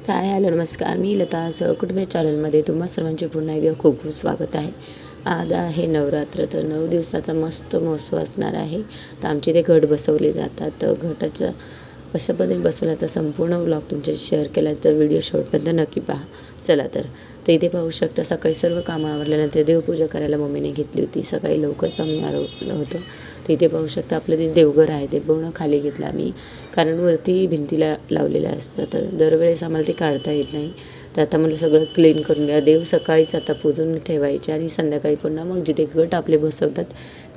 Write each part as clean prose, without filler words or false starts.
Hi hello नमस्कार, मी लता कुटुंब चॅनलमध्ये तुम्हा सर्वांचे पुन्हा एकदा खूप खूप स्वागत आहे. आज आहे नवरात्र, तर 9 दिवसाचा मस्त महोत्सव असणार आहे. तर आमचे इथे घट बसवले जातात. तर घटाचं कशा पद्धतीने बसवल्याचा संपूर्ण व्लॉग तुमच्याशी शेअर केला, तर व्हिडिओ शेवटपर्यंत नक्की पहा. चला तर इथे पाहू शकता, सकाळी सर्व कामं आवरल्यानंतर देवपूजा करायला मम्मीने घेतली होती. सकाळी लवकरच आम्ही आलो होतो. तर इथे पाहू शकता आपलं जे देवघर आहे ते पूर्ण खाली घेतलं आम्ही, कारण वरती भिंतीला लावलेलं असतं. तर दरवेळेस आम्हाला ते काढता येत नाही. तर आता मला सगळं क्लीन करून घ्या. देव सकाळीच आता पूजून ठेवायचे आणि संध्याकाळी पुन्हा मग जिथे गट आपले बसवतात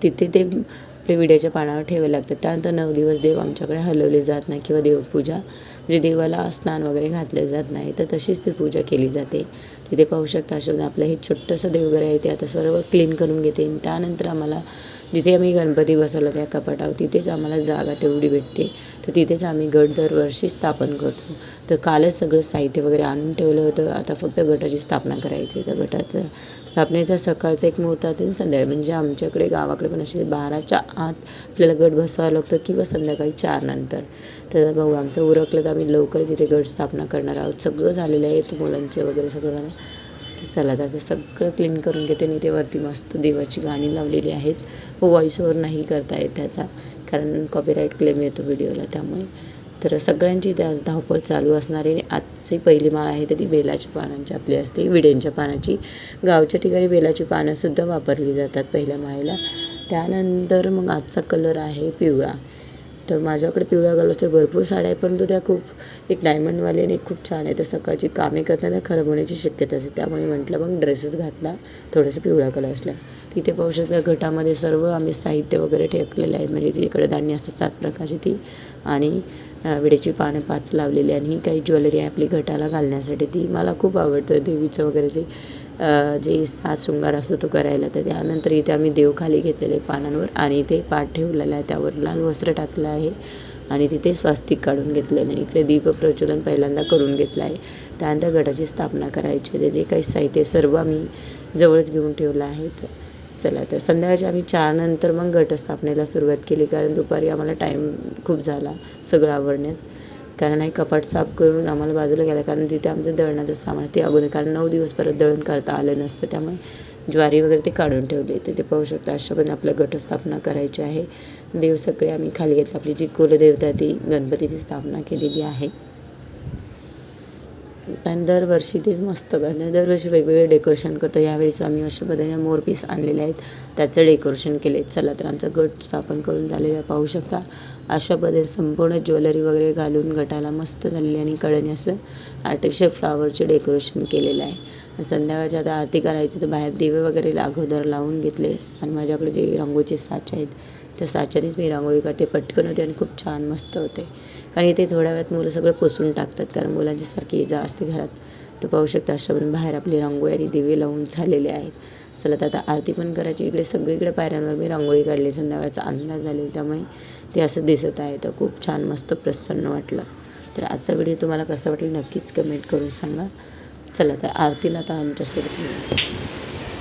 तिथे ते आपले विड्याच्या पानावर ठेवावे लागतात. त्यानंतर 9 दिवस देव आमच्याकडे हलवले जात नाही किंवा देवपूजा म्हणजे देवाला स्नान वगैरे घातले जात नाही, तर तशीच ती पूजा केली जाते. तिथे पाहू शकता अशा आपलं हे छोटंसं देवघर आहे ते आता सर्व क्लीन करून घेते. त्यानंतर आम्हाला जिथे आम्ही गणपती बसवला त्या कपाटावर तिथेच आम्हाला जागा तेवढी भेटते, तर तिथेच आम्ही गट दरवर्षी स्थापन करतो. तर कालच सगळं साहित्य वगैरे आणून ठेवलं होतं. आता फक्त गटाची स्थापना करायची. तर गटाचं स्थापनेचा सकाळचा एक मुहूर्तातून संध्याकाळी म्हणजे आमच्याकडे गावाकडे पण असे 12च्या आत आपल्याला गट बसवावं लागतं किंवा संध्याकाळी 4 नंतर. तर भाऊ आमचं उरकलं तर आम्ही लवकरच इथे गट स्थापना करणार आहोत. सगळं झालेलं आहे, तर मुलांचे वगैरे सगळं झालं. तर चला आता सगळं क्लीन करून घेते. आणि ते वरती मस्त देवाची गाणी लावलेली आहेत. व्हॉइस ओव्हर नाही करता येत त्याचा, कारण कॉपीराईट क्लेम येतो व्हिडिओला, त्यामुळे. तर सगळ्यांची इथे आज धावपळ चालू असणार आहे. आजची पहिली माळ आहे तर ती बेलाच्या पानांची आपली असते, विड्यांच्या पानाची. गावच्या ठिकाणी बेलाची पानंसुद्धा वापरली जातात पहिल्या माळेला. त्यानंतर मग आजचा कलर आहे पिवळा. तर माझ्याकडे पिवळ्या कलरच्या भरपूर साड्या आहे, परंतु त्या खूप एक डायमंडवाली आणि खूप छान आहे. तर सकाळची कामे करताना खराब होण्याची शक्यता असते, त्यामुळे म्हटलं मग ड्रेसच घातला थोडंसं पिवळा कलर असला. तिथे पाहू शकता घटामध्ये सर्व आम्ही साहित्य वगैरे ठेवलेलं आहे. म्हणजे तिकडे धान्य असतात 7 प्रकारची ती, आणि विड्याची पानं 5 लावलेली. आणि ही काही ज्वेलरी आहे आपली घटाला घालण्यासाठी, ती मला खूप आवडतं देवीचं वगैरे ते जे 7 शृंगार असतो तो करायला. तर त्यानंतर इथे आम्ही देव खाली घेतलेले पानांवर आणि इथे पाट ठेवलेला आहे, त्यावर लाल वस्त्र टाकलं आहे आणि तिथे स्वास्तिक काढून घेतलेलं आहे. इकडे दीप प्रज्वलन पहिल्यांदा करून घेतलं आहे. त्यानंतर गटाची स्थापना करायची. ते जे काही साहित्य सर्व आम्ही जवळच घेऊन ठेवलं आहे. चला तर संध्याकाळच्या आम्ही 4 नंतर मग घटस्थापनेला सुरुवात केली, कारण दुपारी आम्हाला टाईम खूप झाला सगळं आवरण्यात. कारण हे कपाट साफ करून आम्हाला बाजूला गेला, कारण तिथे आमचं दळणाचं सामान ते अगोदर, कारण 9 दिवस परत दळण करता आलं नसतं, त्यामुळे ज्वारी वगैरे ते काढून ठेवले. ते पाहू शकता अशा पण आपल्या घटस्थापना करायची आहे. देव सगळे आम्ही खाली घेतले. आपली जी कुलदेवता ती गणपतीची स्थापना केलेली आहे. आणि दरवर्षी तेच मस्त करतात, दरवर्षी वेगवेगळे डेकोरेशन करतो. यावेळेस आम्ही अशा पद्धतीने मोरपीस आणलेले आहेत, त्याचं डेकोरेशन केले. चला तर आमचं गट स्थापन करून झालेलं आहे. पाहू शकता अशा पद्धतीने संपूर्ण ज्वेलरी वगैरे घालून गटाला मस्त झालेली आणि कडेने असं आर्टिफिशियल फ्लावरचे डेकोरेशन केलेलं आहे. संध्याकाळच्या आता आरती करायची, तर बाहेर दिवे वगैरे अगोदर लावून घेतले. आणि माझ्याकडे जे रांगोळीचे साचे आहेत त्या साच्यानेच मी रांगोळी काढते. पटकन होते आणि खूप छान मस्त होते, कारण इथे थोड्या वेळात मुलं सगळं पुसून टाकतात, कारण मुलांची सारखी जा असते घरात. तर पाहू शकता अशा पण बाहेर आपली रांगोळी आणि दिवे लावून झालेले आहेत. चला तर आता आरती पण करायची. इकडे सगळीकडे पायऱ्यांवर मी रांगोळी काढली. संध्याकाळचा अंदाज झालेला, त्यामुळे ते असं दिसत आहे. तर खूप छान मस्त प्रसन्न वाटलं. तर आजचा व्हिडिओ तुम्हाला कसा वाटला नक्कीच कमेंट करून सांगा. चला तर आरतीला आता आमच्यासोबत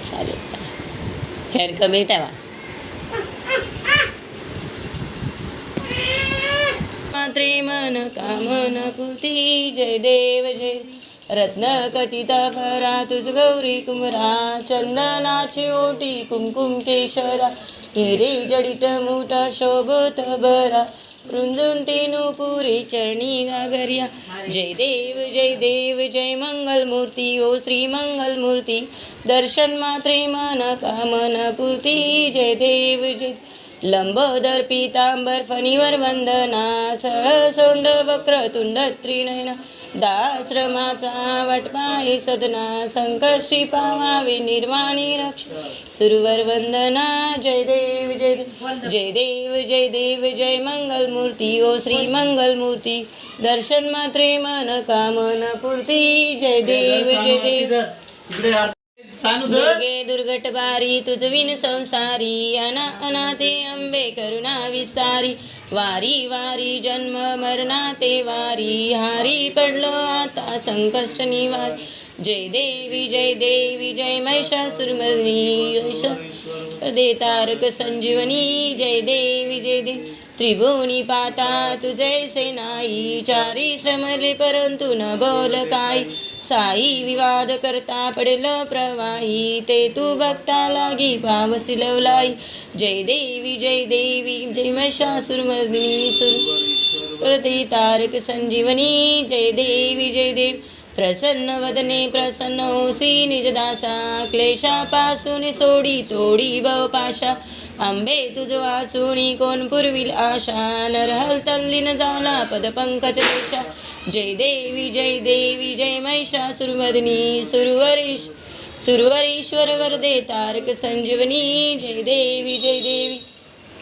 चालेल. फॅन कमी ठेवा. मात्रे मन कामन पूर्ती. जय देव जय रत्न खचित फरा तुझ गौरी कुमरा. चंदनाची ओटी कुमकुम केशरा. हिरे जडित मुठ शोभत बरा. रुंजून तेनु पुरी चरणी गागर्या. जय देव जय मंगल मूर्ती. ओ श्री मंगल मूर्ती. दर्शन मात्रे मन कामन पूर्ती. जय देव जय लंबोदर पीतांबर फणीवर वंदना. सरळ सोंड वक्रतुंड त्रिनयना. दाश्रमाचा वटपाई सदना. संकष्टी पावावे निर्वाणी रक्ष. सुरवर वंदना. जय देव जय देव जय मंगल मूर्ती. ओ श्री मंगल मूर्ती. दर्शन मात्रे मन कामना पूर्ती. जय देव दुर्गे दुर्घट बारी तुझ विन संसारी. अनाथे अंबे करुणा विस्तारी. वारी वारी जन्म मरणाते वारी. हारी पडलो आता संकष्ट निवारी. जय देवी जय महिषासुरमर्दिनी. दे तारक संजीवनी. जय देवी त्रिभुवनी पाता तुझैसे नाही, चारी श्रमले परंतु न बोल काही. साई विवाद करता पडेल प्रवाही, ते तू बघता लागी पावसी लवलाई. जय देवी जय महिषासुरमर्दिनी सुरवरदे तारक संजीवनी. जय देवी प्रसन्न वदने प्रसन्न होसी निजदासा, क्लेशापासून सोडी तोडी भवपाशा. आंबे तुझ वाचुनी कोण पुरविल आशा, नरहल तल्लीन झाला पदपंकज देशा. जय देवी जय महिषासुरमर्दिनी सुरवरेश्वर वरदे तारक संजीवनी. जय देवी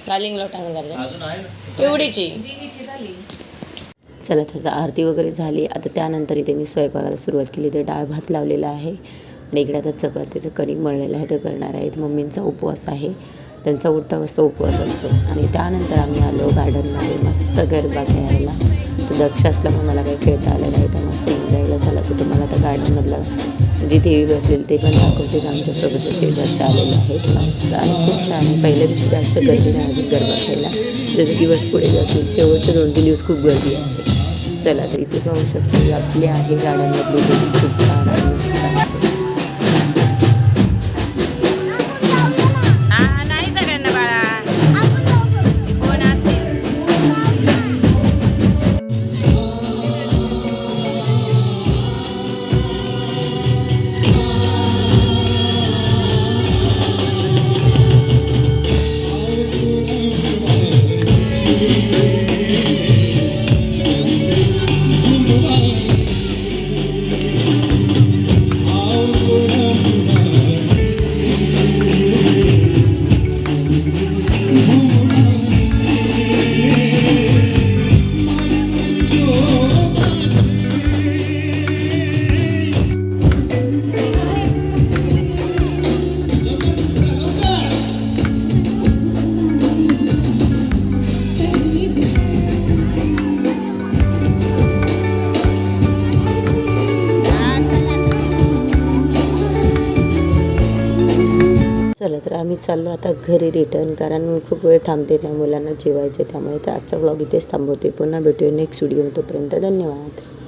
कालिंग लोटांग एवढीची. चला त्याचा आरती वगैरे झाली. आता त्यानंतर इथे मी स्वयंपाकाला सुरुवात केली. तर डाळ भात लावलेला आहे आणि इकडे आता चपातीचं कणिक मळलेलं आहे ते करणार आहेत. मम्मींचा उपवास आहे, त्यांचा उठता वाजता उपवास असतो. आणि त्यानंतर आम्ही आलो गार्डनमध्ये मस्त गरबा खेळायला. तर दक्ष असल्यामुळे मला काही खेळता आलं नाही, तर मस्त एन्जॉयला झाला. तर तुम्हाला आता गार्डनमधलं जी देवी बसलेली ते पण दाखवते. तर आमच्यासोबतचे शेजारचे आलेले आहेत मस्त आणि खूप छान आहे. पहिल्या दिवशी जास्त गर्दी नाही अजून गरबा खेळायला, जसे दिवस पुढे जातील शेवटचे 2-3 दिवस खूप गर्दी असते. चला तर इथे पाहू शकतो आपली आहे गार्डनमधली देवी, खूप छान आणि मस्त असते. चला तर आम्ही चाललो आता घरी रिटर्न, कारण खूप वेळ थांबते त्या मुलांना जेवायचं, त्यामुळे तर आजचा व्लॉग इथेच थांबवते. पुन्हा भेटूया नेक्स्ट व्हिडिओ. तोपर्यंत धन्यवाद.